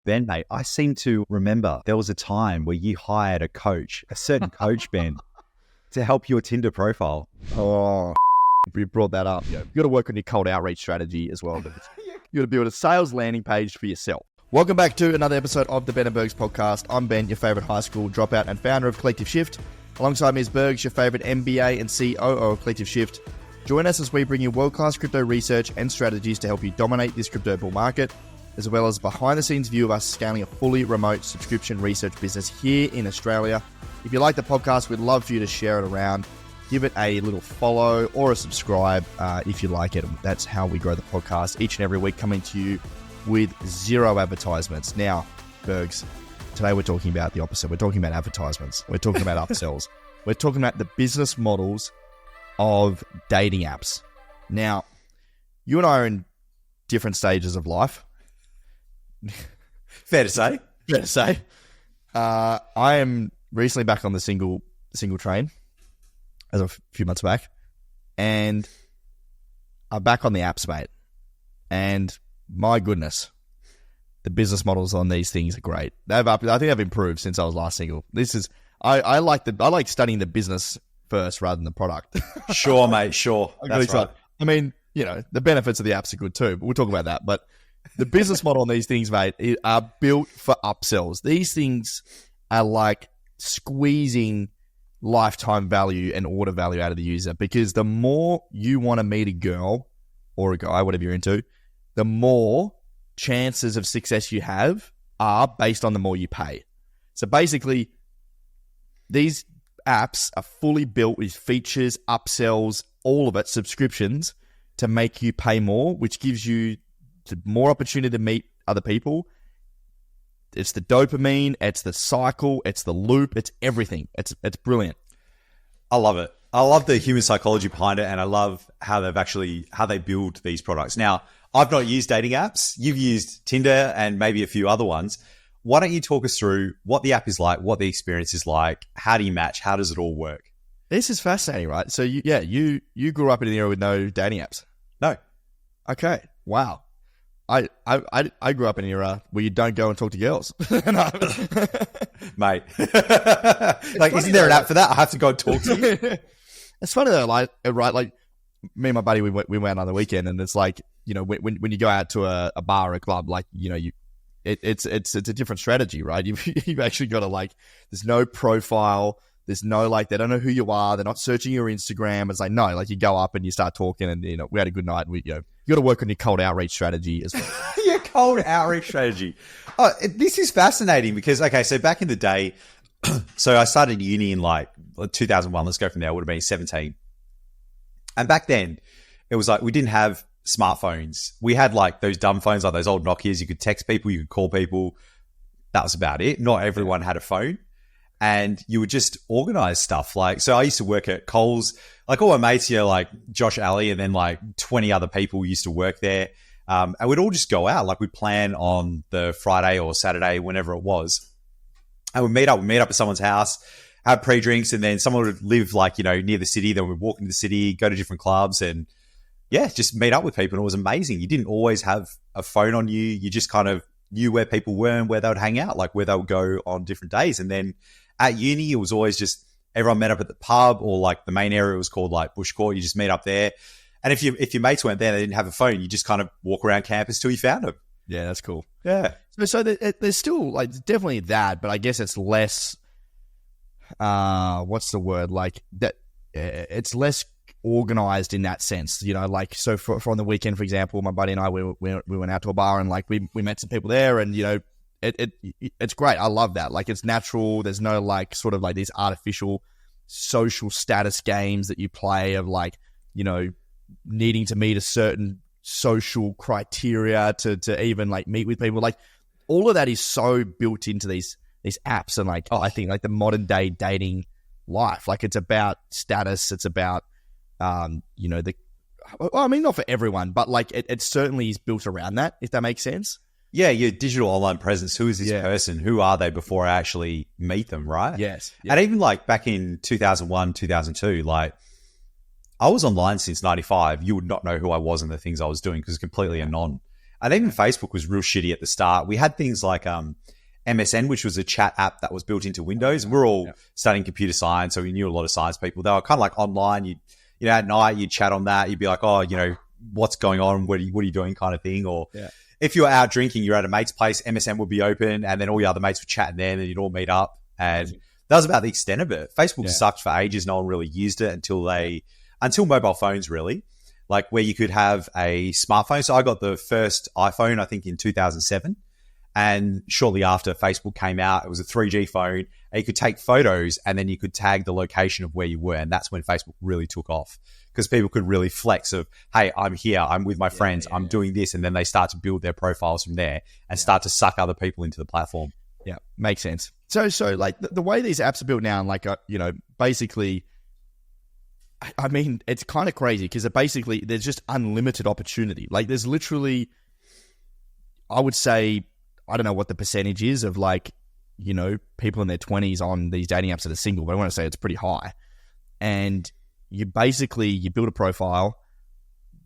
Ben, mate, I seem to remember there was a time where you hired a coach, a certain coach, Ben, to help your Tinder profile. Oh, you brought that up. You got to work on your cold outreach strategy as well. You got to build a sales landing page for yourself. Welcome back to another episode of the Ben and Bergs podcast. I'm Ben, your favorite high school dropout and founder of Collective Shift. Alongside me is Bergs, your favorite MBA and COO of Collective Shift. Join us as we bring you world-class crypto research and strategies to help you dominate this crypto bull market, as well as behind-the-scenes view of us scaling a fully remote subscription research business here in Australia. If you like the podcast, we'd love for you to share it around. Give it a little follow or a subscribe if you like it. That's how we grow the podcast each and every week, coming to you with zero advertisements. Now, Bergs, today we're talking about the opposite. We're talking about advertisements. We're talking about upsells. We're talking about the business models of dating apps. Now, you and I are in different stages of life. Fair to say. Fair to say. I am recently back on the single train as of a few months back, and I'm back on the apps, mate. And my goodness, the business models on these things are great. I think they've improved since I was last single. I like studying the business first rather than the product. Sure, mate. Sure. That's right. I mean, the benefits of the apps are good too, but we'll talk about that. But the business model on these things, mate, are built for upsells. These things are like squeezing lifetime value and order value out of the user, because the more you want to meet a girl or a guy, whatever you're into, the more chances of success you have are based on the more you pay. So basically, these apps are fully built with features, upsells, all of it, subscriptions, to make you pay more, which gives you more opportunity to meet other people. It's the dopamine, it's the cycle, it's the loop, it's everything. It's brilliant. I love it. I love the human psychology behind it, and I love how they build these products. Now, I've not used dating apps. You've used Tinder and maybe a few other ones. Why don't you talk us through what the app is like, what the experience is like, how do you match, how does it all work? This is fascinating, right? So you grew up in an era with no dating apps. No. Okay. Wow. I grew up in an era where you don't go and talk to girls. Mate. Isn't there an app for that? I have to go and talk to you. It's funny though, like me and my buddy, we went on the weekend, and it's like, when you go out to a bar or a club, like, it's a different strategy, right? You've actually got to, there's no profile. There's no, they don't know who you are. They're not searching your Instagram. It's like, no, you go up and you start talking, and, we had a good night. You got to work on your cold outreach strategy as well. Your cold outreach strategy. Oh, this is fascinating because, okay, so back in the day, so I started uni in 2001. Let's go from there. I would have been 17. And back then, it was we didn't have smartphones. We had those dumb phones, like those old Nokias. You could text people, you could call people. That was about it. Not everyone had a phone. And you would just organize stuff. So I used to work at Coles. All my mates here, Josh Alley, and then 20 other people used to work there. And we'd all just go out. We'd plan on the Friday or Saturday, whenever it was. And we'd meet up at someone's house, have pre-drinks, and then someone would live near the city. Then we'd walk into the city, go to different clubs, and just meet up with people. And it was amazing. You didn't always have a phone on you. You just kind of knew where people were and where they would hang out, where they would go on different days. And then at uni, it was always just everyone met up at the pub, or the main area was called Bush Court. You just meet up there. And if your mates weren't there, they didn't have a phone, you just kind of walk around campus till you found them. Yeah, that's cool. Yeah. So there's still definitely that, but I guess it's less, what's the word? It's less organized in that sense, so for on the weekend, for example, my buddy and I, we went out to a bar, and we met some people there, and it's great. I love that. It's natural. There's no these artificial social status games that you play of needing to meet a certain social criteria to even meet with people. All of that is so built into these apps, and I think the modern day dating life. It's about status. It's about not for everyone, but it certainly is built around that, if that makes sense. Yeah, your digital online presence. Who is this person? Who are they before I actually meet them, right? Yes. And even back in 2001, 2002, I was online since 95. You would not know who I was and the things I was doing because it's completely anon. And even Facebook was real shitty at the start. We had things like MSN, which was a chat app that was built into Windows. And we're all studying computer science, so we knew a lot of science people. They were kind of like online. At night, you'd chat on that. You'd be like, oh, what's going on? What are you doing kind of thing? Or if you were out drinking, you're at a mate's place, MSN would be open, and then all your other mates would chat in there, and then you'd all meet up. And that was about the extent of it. Facebook sucked for ages. No one really used it until mobile phones, really. Like where you could have a smartphone. So I got the first iPhone, I think, in 2007. And shortly after Facebook came out, it was a 3G phone. And you could take photos and then you could tag the location of where you were. And that's when Facebook really took off because people could really flex of, hey, I'm here. I'm with my friends. I'm doing this. And then they start to build their profiles from there and start to suck other people into the platform. Yeah, makes sense. So like the way these apps are built now, like, basically, I mean, it's kind of crazy because there's just unlimited opportunity. Like there's literally, I would say, I don't know what the percentage is of like, people in their 20s on these dating apps that are single, but I want to say it's pretty high. And you build a profile.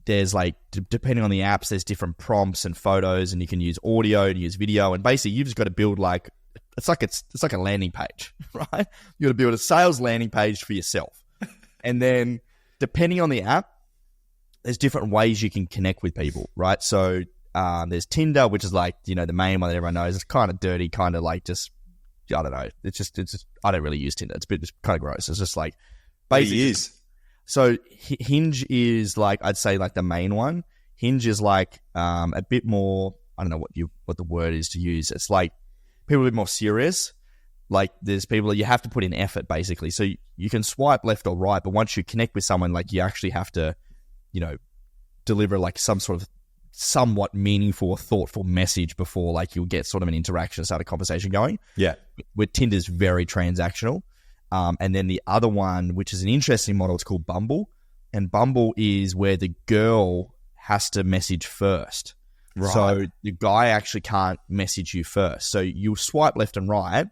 There's like, depending on the apps, there's different prompts and photos, and you can use audio and use video. And basically you've just got to build like, it's like a landing page, right? You got to build a sales landing page for yourself. And then depending on the app, there's different ways you can connect with people, right? So there's Tinder, which is like, the main one that everyone knows. It's kind of dirty, kind of like just, I don't know. It's just, I don't really use Tinder. It's kind of gross. It's just like, basically. It is. So Hinge is like, I'd say like the main one. Hinge is like a bit more, I don't know what the word is to use. It's like people are a bit more serious. Like there's people that you have to put in effort basically. So you can swipe left or right, but once you connect with someone, like you actually have to, deliver like some sort of somewhat meaningful or thoughtful message before like you'll get sort of an interaction, start a conversation going. Yeah. Where Tinder's very transactional. And then the other one, which is an interesting model, it's called Bumble. And Bumble is where the girl has to message first. Right. So the guy actually can't message you first. So you swipe left and right.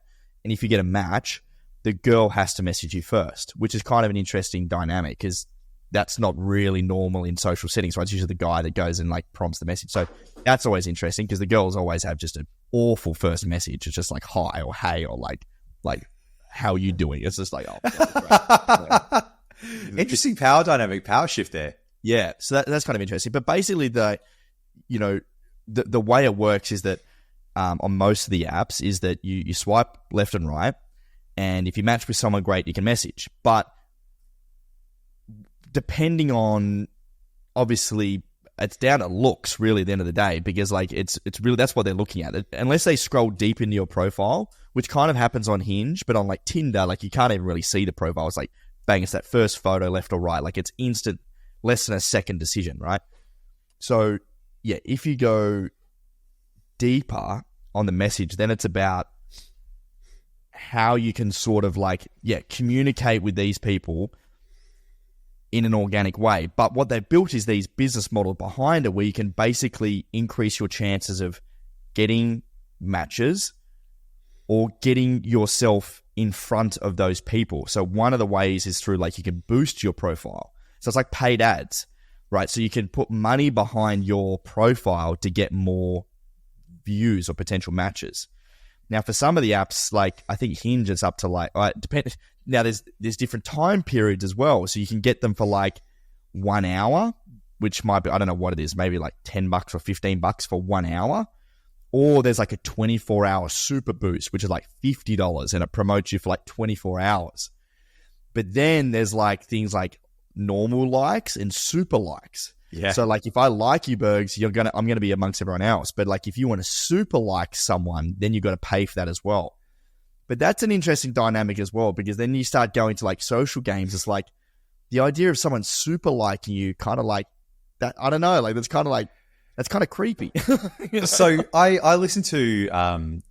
And if you get a match, the girl has to message you first, which is kind of an interesting dynamic because that's not really normal in social settings, right? It's usually the guy that goes and like prompts the message. So that's always interesting because the girls always have just an awful first message. It's just like hi or hey or like how are you doing? It's just like, oh, great. Interesting power dynamic, power shift there. Yeah, so that's kind of interesting. But basically the way it works is that on most of the apps is that you swipe left and right, and if you match with someone, great, you can message. But depending on, obviously, it's down to looks really at the end of the day because like it's really that's what they're looking at. Unless they scroll deep into your profile, which kind of happens on Hinge, but on like Tinder, like you can't even really see the profile. It's like bang, it's that first photo left or right, like it's instant, less than a second decision, right? So yeah, if you go deeper on the message, then it's about how you can sort of like, communicate with these people in an organic way. But what they've built is these business models behind it where you can basically increase your chances of getting matches or getting yourself in front of those people. So one of the ways is through like you can boost your profile. So it's like paid ads, right? So you can put money behind your profile to get more views or potential matches. Now, for some of the apps, like I think Hinge is up to like, now there's different time periods as well. So you can get them for like 1 hour, which might be, I don't know what it is, maybe like $10 or $15 for 1 hour. Or there's like a 24-hour super boost, which is like $50 and it promotes you for like 24 hours. But then there's like things like normal likes and super likes. Yeah. So like if I like you, Bergs, I'm gonna be amongst everyone else. But like if you want to super like someone, then you've got to pay for that as well. But that's an interesting dynamic as well, because then you start going to like social games. It's like the idea of someone super liking you, kind of like that. I don't know, like that's kind of creepy. You know? So I listened to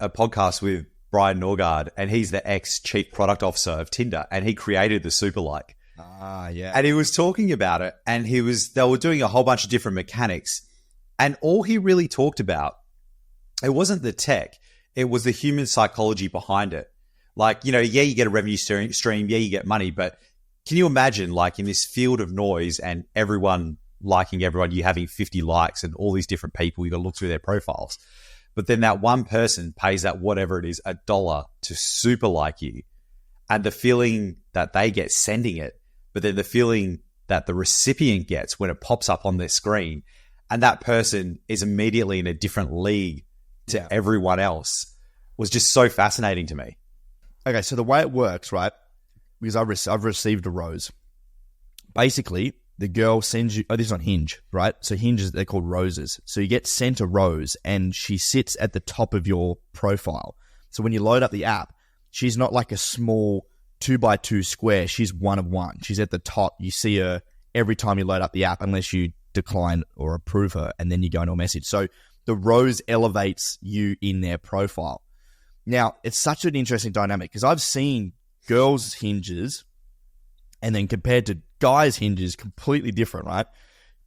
a podcast with Brian Norgard, and he's the ex-chief product officer of Tinder, and he created the super like. Ah, yeah. And he was talking about it, and they were doing a whole bunch of different mechanics, and all he really talked about, it wasn't the tech, it was the human psychology behind it. Like, you get a revenue stream, you get money, but can you imagine like in this field of noise and everyone liking everyone, you having 50 likes and all these different people, you got to look through their profiles. But then that one person pays that whatever it is, $1 to super like you. And the feeling that they get sending it, but then the feeling that the recipient gets when it pops up on their screen, and that person is immediately in a different league to everyone else, was just so fascinating to me. Okay, so the way it works, right, because I've received a rose. Basically, the girl sends you, this is on Hinge, right? So Hinge, they're called roses. So you get sent a rose and she sits at the top of your profile. So when you load up the app, she's not like a small 2x2 square. She's one of one. She's at the top. You see her every time you load up the app, unless you decline or approve her, and then you go into a message. So the rose elevates you in their profile. Now, it's such an interesting dynamic because I've seen girls' hinges and then compared to guys' hinges, completely different, right?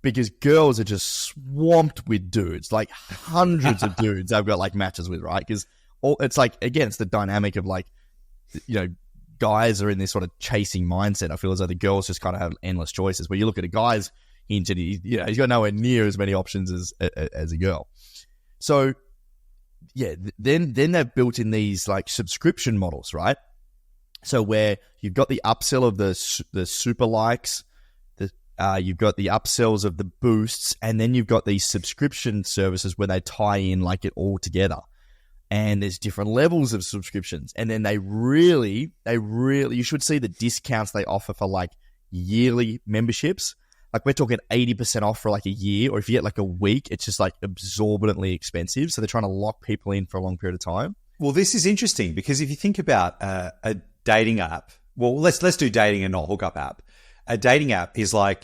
Because girls are just swamped with dudes, like hundreds of dudes I've got like matches with, right? Because it's like, again, it's the dynamic of like, you know, guys are in this sort of chasing mindset. I feel as though the girls just kind of have endless choices. Where you look at a guy's hinge and he's got nowhere near as many options as a girl. So yeah, then they've built in these like subscription models, right? So where you've got the upsell of the super likes, you've got the upsells of the boosts, and then you've got these subscription services where they tie in like it all together. And there's different levels of subscriptions. And then they really, you should see the discounts they offer for like yearly memberships. Like we're talking 80% off for like a year, or if you get like a week, it's just like exorbitantly expensive. So they're trying to lock people in for a long period of time. Well, this is interesting because if you think about a dating app, well, let's do dating and not hookup app. A dating app is like,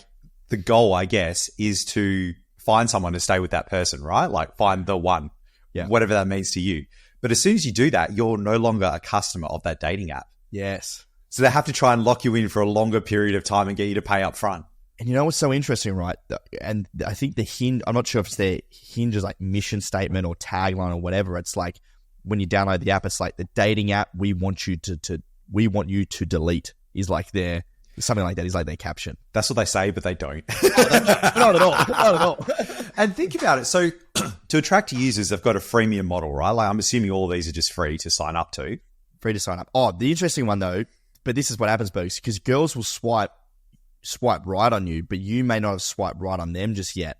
the goal, I guess, is to find someone to stay with that person, right? Like find the one, whatever that means to you. But as soon as you do that, you're no longer a customer of that dating app. Yes. So they have to try and lock you in for a longer period of time and get you to pay up front. And you know what's so interesting, right? And I think the Hinge, I'm not sure if it's their Hinge's like mission statement or tagline or whatever. It's like when you download the app, it's like the dating app we want you to delete is like their, something like that is like their caption. That's what they say, but they don't. Not at all. Not at all. And think about it. So to attract users, they've got a freemium model, right? Like I'm assuming all these are just free to sign up to. Free to sign up. Oh, the interesting one though, but this is what happens, Bergs, because girls will swipe right on you, but you may not have swiped right on them just yet.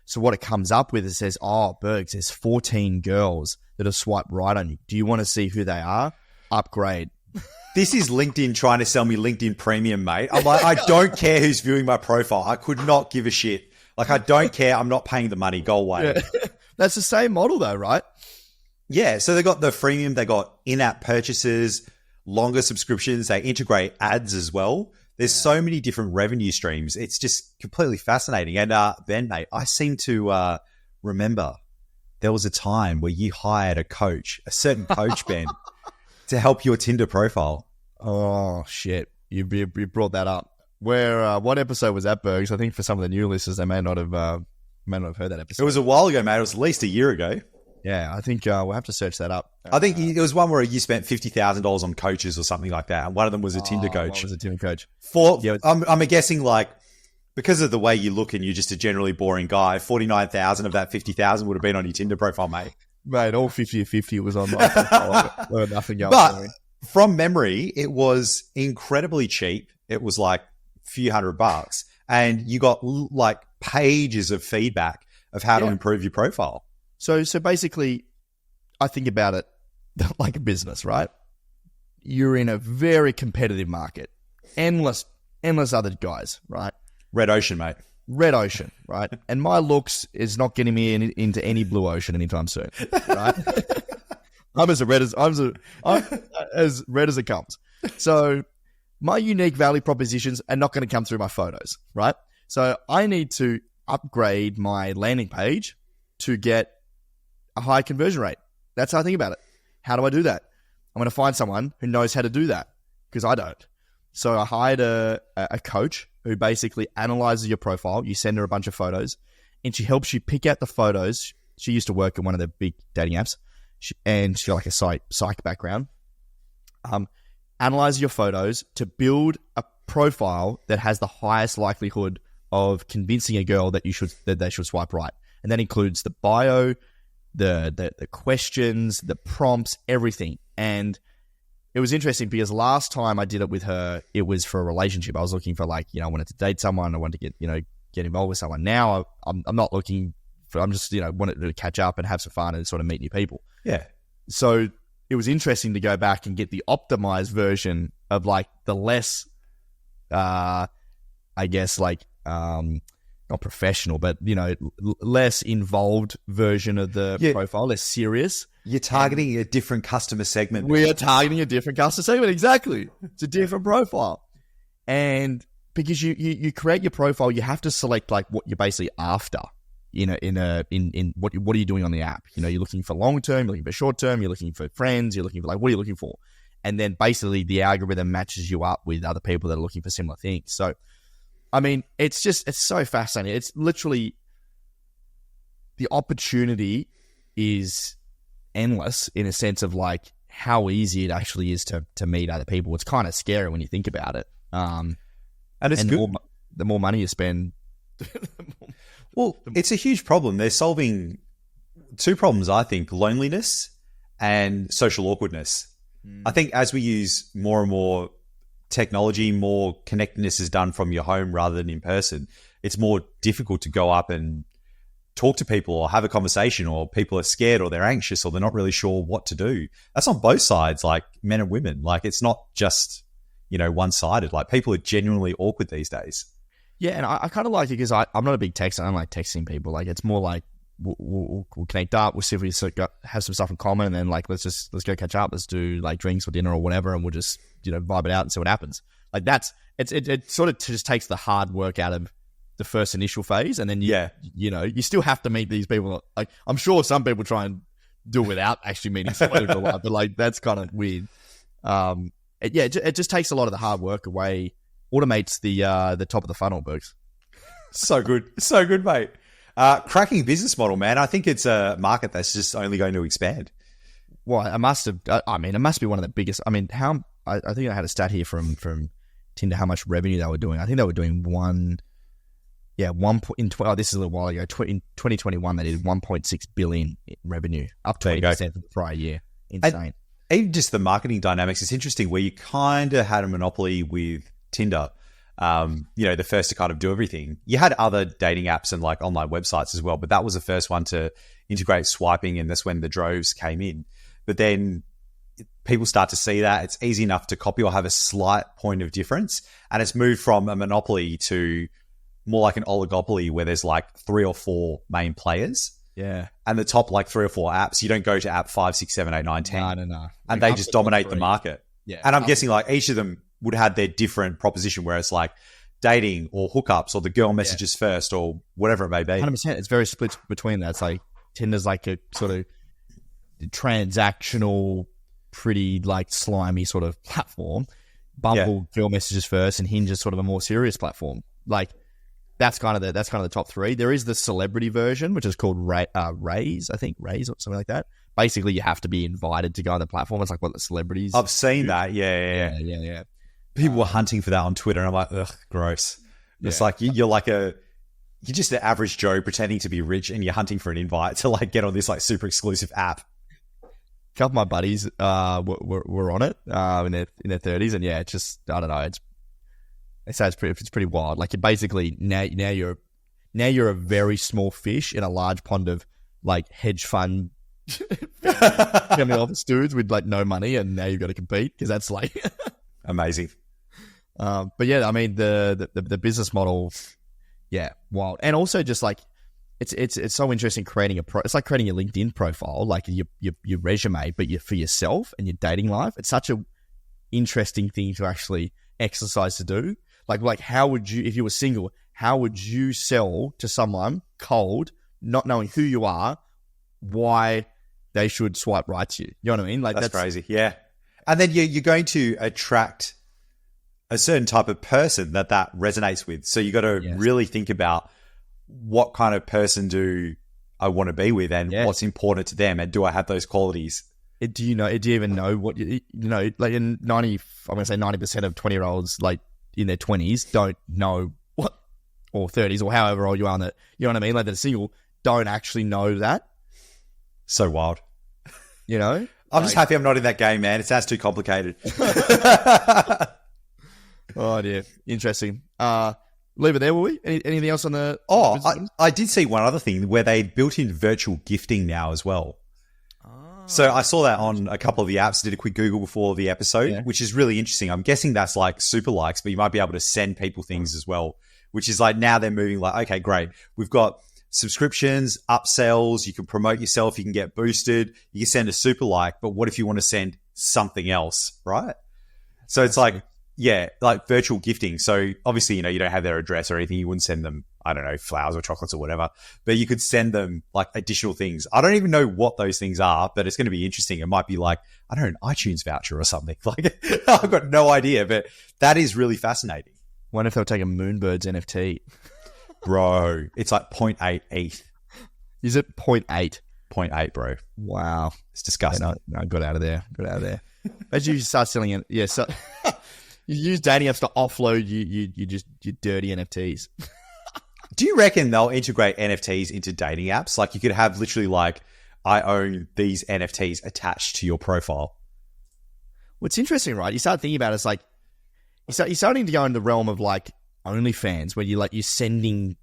So what it comes up with, it says, oh, Bergs, there's 14 girls that have swiped right on you. Do you want to see who they are? Upgrade. This is LinkedIn trying to sell me LinkedIn Premium, mate. I'm like, I don't care who's viewing my profile. I could not give a shit. Like, I don't care. I'm not paying the money. Go away. Yeah. That's the same model though, right? Yeah. So they got the freemium. They got in-app purchases, longer subscriptions. They integrate ads as well. There's so many different revenue streams. It's just completely fascinating. And Ben, mate, I seem to remember there was a time where you hired a certain coach, Ben, to help your Tinder profile. Oh, shit. You brought that up. Where what episode was that, Bergs? I think for some of the new listeners, they may not have heard that episode. It was a while ago, mate. It was at least a year ago. Yeah, I think we'll have to search that up. I think it was one where you spent $50,000 on coaches or something like that, and one of them was a Tinder coach. What was a Tinder coach? I'm guessing like because of the way you look and you're just a generally boring guy, 49,000 of that 50,000 would have been on your Tinder profile, mate. Mate, all 50 was on my profile. Nothing else. But from memory, it was incredibly cheap. It was like a few $100, and you got like pages of feedback of how to improve your profile. So basically, I think about it like a business, right? You're in a very competitive market. Endless other guys, right? Red ocean, mate. Red ocean, right? And my looks is not getting me into any blue ocean anytime soon, right? I'm as red as it comes. So my unique value propositions are not going to come through my photos, right? So I need to upgrade my landing page to get a high conversion rate. That's how I think about it. How do I do that? I'm going to find someone who knows how to do that because I don't. So I hired a coach who basically analyzes your profile. You send her a bunch of photos and she helps you pick out the photos. She used to work in one of the big dating apps and she's got like a psych background. Analyze your photos to build a profile that has the highest likelihood of convincing a girl that they should swipe right. And that includes the bio, the questions, the prompts, everything. And it was interesting because last time I did it with her, it was for a relationship. I was looking for I wanted to date someone. I wanted to get involved with someone. Now I'm not looking for, I'm just, wanted to catch up and have some fun and sort of meet new people. Yeah. So it was interesting to go back and get the optimized version of the less, I guess not professional, but less involved version of the profile, less serious. You're targeting a different customer segment. We are targeting a different customer segment, exactly. It's a different profile, and because you create your profile, you have to select what you're basically after. In what are you doing on the app? You're looking for long term, you're looking for short term, you're looking for friends, you're looking for what are you looking for? And then basically the algorithm matches you up with other people that are looking for similar things. So, I mean, it's so fascinating. It's literally, the opportunity is endless in a sense of how easy it actually is to meet other people. It's kind of scary when you think about it. And it's good. The more money you spend. Well, it's a huge problem. They're solving two problems, I think: loneliness and social awkwardness. I think as we use more and more technology, more connectedness is done from your home rather than in person. It's more difficult to go up and talk to people or have a conversation, or people are scared or they're anxious or they're not really sure what to do. That's on both sides, men and women. It's not just, one-sided. People are genuinely awkward these days. Yeah, and I kind of like it because I'm not a big texter. I don't like texting people. It's more we'll connect up. We'll see if we have some stuff in common, and then let's go catch up. Let's do drinks or dinner or whatever, and we'll just vibe it out and see what happens. It sort of just takes the hard work out of the first initial phase, and then you still have to meet these people. I'm sure some people try and do it without actually meeting someone in real life, but that's kind of weird. It just takes a lot of the hard work away. Automates the top of the funnel, Bergs. So good, mate. Cracking business model, man. I think it's a market that's just only going to expand. Well, it must be one of the biggest. I mean, I think I had a stat here from Tinder how much revenue they were doing. I think they were doing this is a little while ago. In 2021, they did 1.6 billion in revenue, up 20% from the prior year. Insane. Even just the marketing dynamics, it's interesting where you kind of had a monopoly with Tinder. The first to kind of do everything. You had other dating apps and online websites as well, but that was the first one to integrate swiping, and that's when the droves came in. But then people start to see that it's easy enough to copy or have a slight point of difference, and it's moved from a monopoly to more like an oligopoly where there's 3 or 4 main players. Yeah. And the top 3 or 4 apps, you don't go to app 5, 6, 7, 8, 9, 10. No. And they just dominate the market. Yeah. And I'm guessing each of them would have their different proposition where it's dating or hookups or the girl messages first or whatever it may be. 100%. It's very split between that. It's Tinder's a sort of transactional, pretty slimy sort of platform. Bumble girl messages first, and Hinge is sort of a more serious platform. That's kind of the top 3. There is the celebrity version, which is called Raise, I think, Raise or something like that. Basically, you have to be invited to go on the platform. It's what the celebrities. I've seen that. Yeah. People were hunting for that on Twitter, and I'm like, ugh, gross. Yeah. It's you're just an average Joe pretending to be rich, and you're hunting for an invite to get on this super exclusive app. A couple of my buddies were on it in their 30s, and it's just, I don't know. It's pretty wild. You basically now you're a very small fish in a large pond of hedge fund family office dudes with no money, and now you've got to compete because that's amazing. But yeah, I mean the business model, wild, and also just it's so interesting creating it's like creating a LinkedIn profile, your resume, but for yourself and your dating life. It's such a interesting thing to actually exercise to do. How would you, if you were single, how would you sell to someone cold, not knowing who you are, why they should swipe right to you? You know what I mean? That's crazy. Yeah. And then you're going to attract a certain type of person that resonates with. So you got to really think about what kind of person do I want to be with, and what's important to them, and do I have those qualities? Do you even know what in 90% of 20-year-olds in their 20s don't know or 30s or however old you are, that, you know what I mean? Like, that are single, don't actually know that, So wild. you know? I'm just happy I'm not in that game, man. It sounds too complicated. Oh, dear. Interesting. Leave it there, will we? Anything else on the... I did see one other thing where they built in virtual gifting now as well. So I saw that on a couple of the apps. Did a quick Google before the episode, which is really interesting. I'm guessing that's like super likes, but you might be able to send people things as well, which is like now they're moving like, okay, great. We've got subscriptions, upsells. You can promote yourself. You can get boosted. You can send a super like, but what if you want to send something else, right? So it's like, yeah, like virtual gifting. So obviously, you know, you don't have their address or anything. You wouldn't send them, I don't know, flowers or chocolates or whatever, but you could send them like additional things. I don't even know what those things are, but it's going to be interesting. It might be like, I don't know, an iTunes voucher or something. Like, I've got no idea, but that is really fascinating. Wonder if they'll take a Moonbirds NFT. Bro, it's like 0.8 ETH. Is it 0.8? 0.8, bro. Wow. It's disgusting. Yeah, no, got out of there. Imagine you start selling it. Yeah, so you use dating apps to offload your dirty NFTs. Do you reckon they'll integrate NFTs into dating apps? Like, you could have literally like, I own these NFTs attached to your profile. What's interesting, right? You start thinking about it, it's like you're starting to go into the realm of like OnlyFans, where you're sending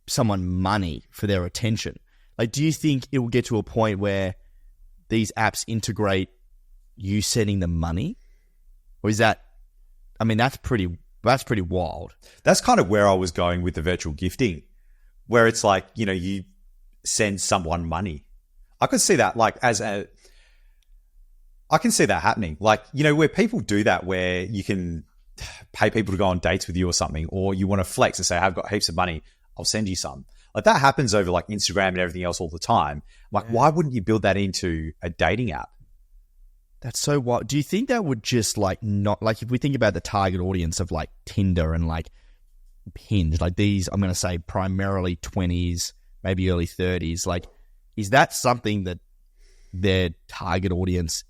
someone money for their attention. Like, do you think it will get to a point where these apps integrate you sending them money, or is that? I mean, that's pretty wild. That's kind of where I was going with the virtual gifting, where it's like, you know, you send someone money. I could see that I can see that happening. Like, you know, where people do that, where you can pay people to go on dates with you or something, or you want to flex and say, I've got heaps of money, I'll send you some. Like, that happens over like Instagram and everything else all the time. Like, why wouldn't you build that into a dating app? That's so wild. Do you think that would just like not, like, if we think about the target audience of like Tinder and like Hinge, like these, I'm going to say primarily 20s, maybe early 30s, like, is that something that their target audience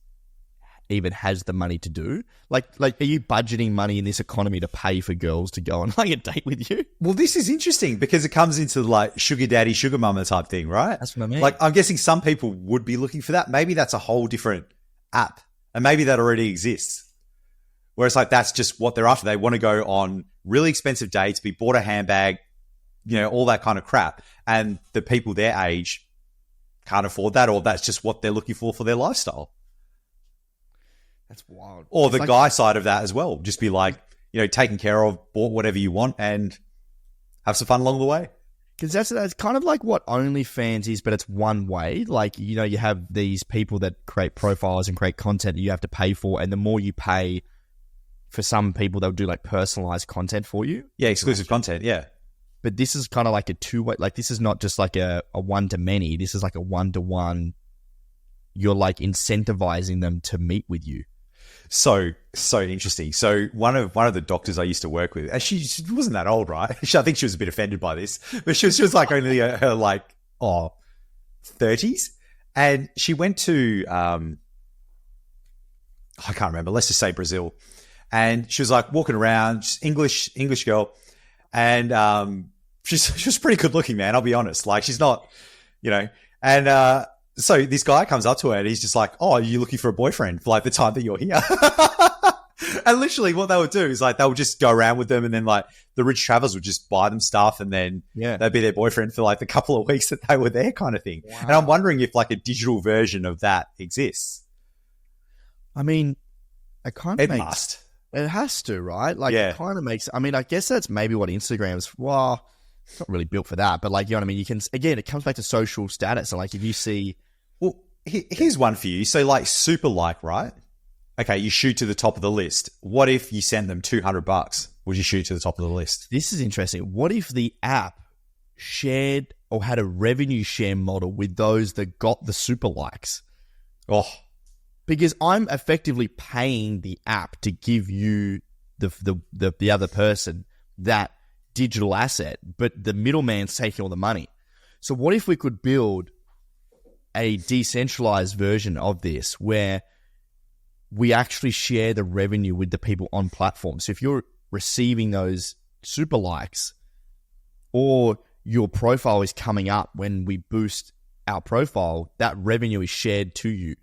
even has the money to do? Like, are you budgeting money in this economy to pay for girls to go on like a date with you? Well, this is interesting because it comes into like sugar daddy, sugar mama type thing, right? That's what I mean. Like, I'm guessing some people would be looking for that. Maybe that's a whole different app, and maybe that already exists. Where it's like, that's just what they're after. They want to go on really expensive dates, be bought a handbag, you know, all that kind of crap. And the people their age can't afford that, or that's just what they're looking for their lifestyle. That's wild. Or it's the guy side of that as well. Just be like, you know, taken care of, bought whatever you want, and have some fun along the way. Because that's kind of like what OnlyFans is, but it's one way. Like, you know, you have these people that create profiles and create content that you have to pay for, and the more you pay, for some people, they'll do like personalized content for you. Yeah, exclusive content, yeah. But this is kind of like a two-way, like this is not just like a one-to-many. This is like a one-to-one. You're like incentivizing them to meet with you. So interesting. So one of the doctors I used to work with, and she wasn't that old, right? I think she was a bit offended by this, but she was like only her like 30s, and she went to I can't remember. Let's just say Brazil, and she was like walking around, just English girl, and she was pretty good looking, man. I'll be honest. Like, she's not, you know, and so this guy comes up to her and he's just like, oh, are you looking for a boyfriend for like the time that you're here? And literally what they would do is like, they would just go around with them, and then like the rich travelers would just buy them stuff, and then they'd be their boyfriend for like the couple of weeks that they were there, kind of thing. Wow. And I'm wondering if like a digital version of that exists. I mean, it must. It has to, right? Like, it kind of makes, I mean, I guess that's maybe what Instagram's, well, it's not really built for that, but like, you know what I mean? You can, again, it comes back to social status. And like, if you see, well, here's one for you. So like super like, right? Okay, you shoot to the top of the list. What if you send them $200? Would you shoot to the top of the list? This is interesting. What if the app shared or had a revenue share model with those that got the super likes? Oh, because I'm effectively paying the app to give you the other person that digital asset, but the middleman's taking all the money. So what if we could build a decentralized version of this where we actually share the revenue with the people on platforms? So if you're receiving those super likes, or your profile is coming up when we boost our profile, that revenue is shared to you.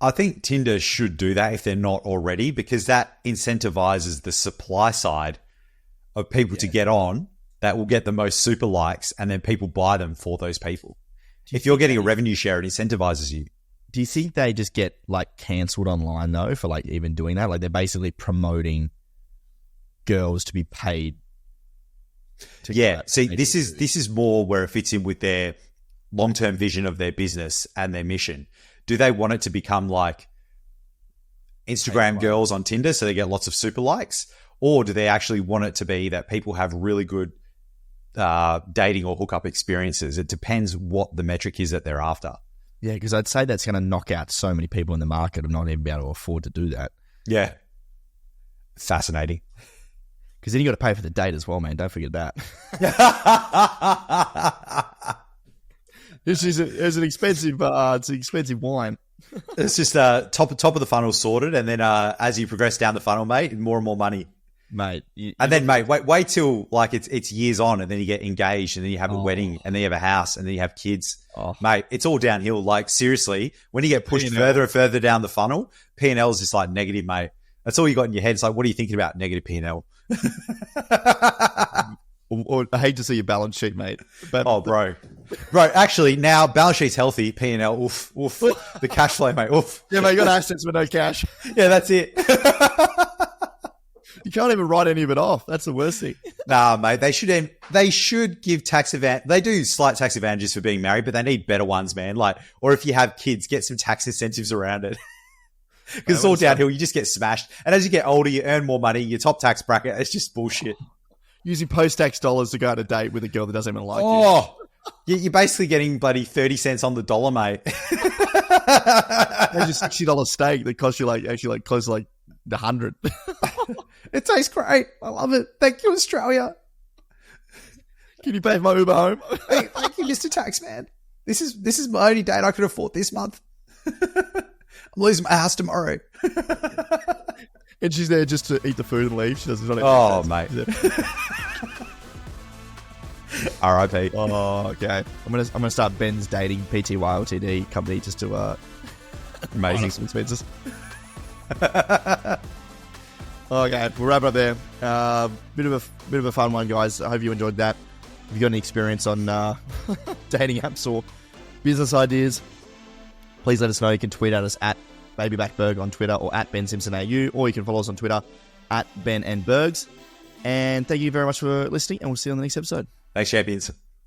I think Tinder should do that if they're not already, because that incentivizes the supply side of people to get on that will get the most super likes, and then people buy them for those people. If you're getting a revenue share, it incentivizes you. Do you think they just get like cancelled online though for like even doing that? Like they're basically promoting girls to be paid. See, this is more where it fits in with their long-term vision of their business and their mission. Do they want it to become like Instagram girls on Tinder so they get lots of super likes? Or do they actually want it to be that people have really good dating or hookup experiences? It depends what the metric is that they're after. Yeah, because I'd say that's going to knock out so many people in the market of not even being able to afford to do that. Yeah. Fascinating. Because then you got to pay for the date as well, man. Don't forget that. It's an expensive wine. It's just top of the funnel sorted, and then as you progress down the funnel, mate, more and more money, mate. Wait till like it's years on, and then you get engaged, and then you have a wedding, and then you have a house, and then you have kids, mate. It's all downhill. Like seriously, when you get pushed P&L. further and further down the funnel, P&L is just like negative, mate. That's all you got in your head. It's like, what are you thinking about? Negative P&L. Or I hate to see your balance sheet, mate. But bro. Actually, now balance sheet's healthy. P&L, oof. The cash flow, mate, oof. Yeah, mate, you got assets but no cash. Yeah, that's it. You can't even write any of it off. That's the worst thing. Nah, mate, they should give tax advantage. They do slight tax advantages for being married, but they need better ones, man. Like, or if you have kids, get some tax incentives around it. Because it's all downhill. You just get smashed. And as you get older, you earn more money. Your top tax bracket, it's just bullshit. Using post-tax dollars to go on a date with a girl that doesn't even like you. You're basically getting bloody 30 cents on the dollar, mate. There's a $60 steak that costs you actually close to like the 100. It tastes great. I love it. Thank you, Australia. Can you pay for my Uber home? Hey, thank you, Mr. Taxman. This is my only date I could afford this month. I'm losing my house tomorrow. And she's there just to eat the food and leave. She doesn't. Mate. R.I.P. Oh, okay. I'm gonna start Ben's dating Pty Ltd company just to amazing some expenses. Okay, we'll wrap it up there. Bit of a fun one, guys. I hope you enjoyed that. If you got any experience on dating apps or business ideas, please let us know. You can tweet at us at BabyBackBerg on Twitter or at BenSimpsonAU, or you can follow us on Twitter at Ben and Bergs. And thank you very much for listening, and we'll see you on the next episode. Thanks, champions.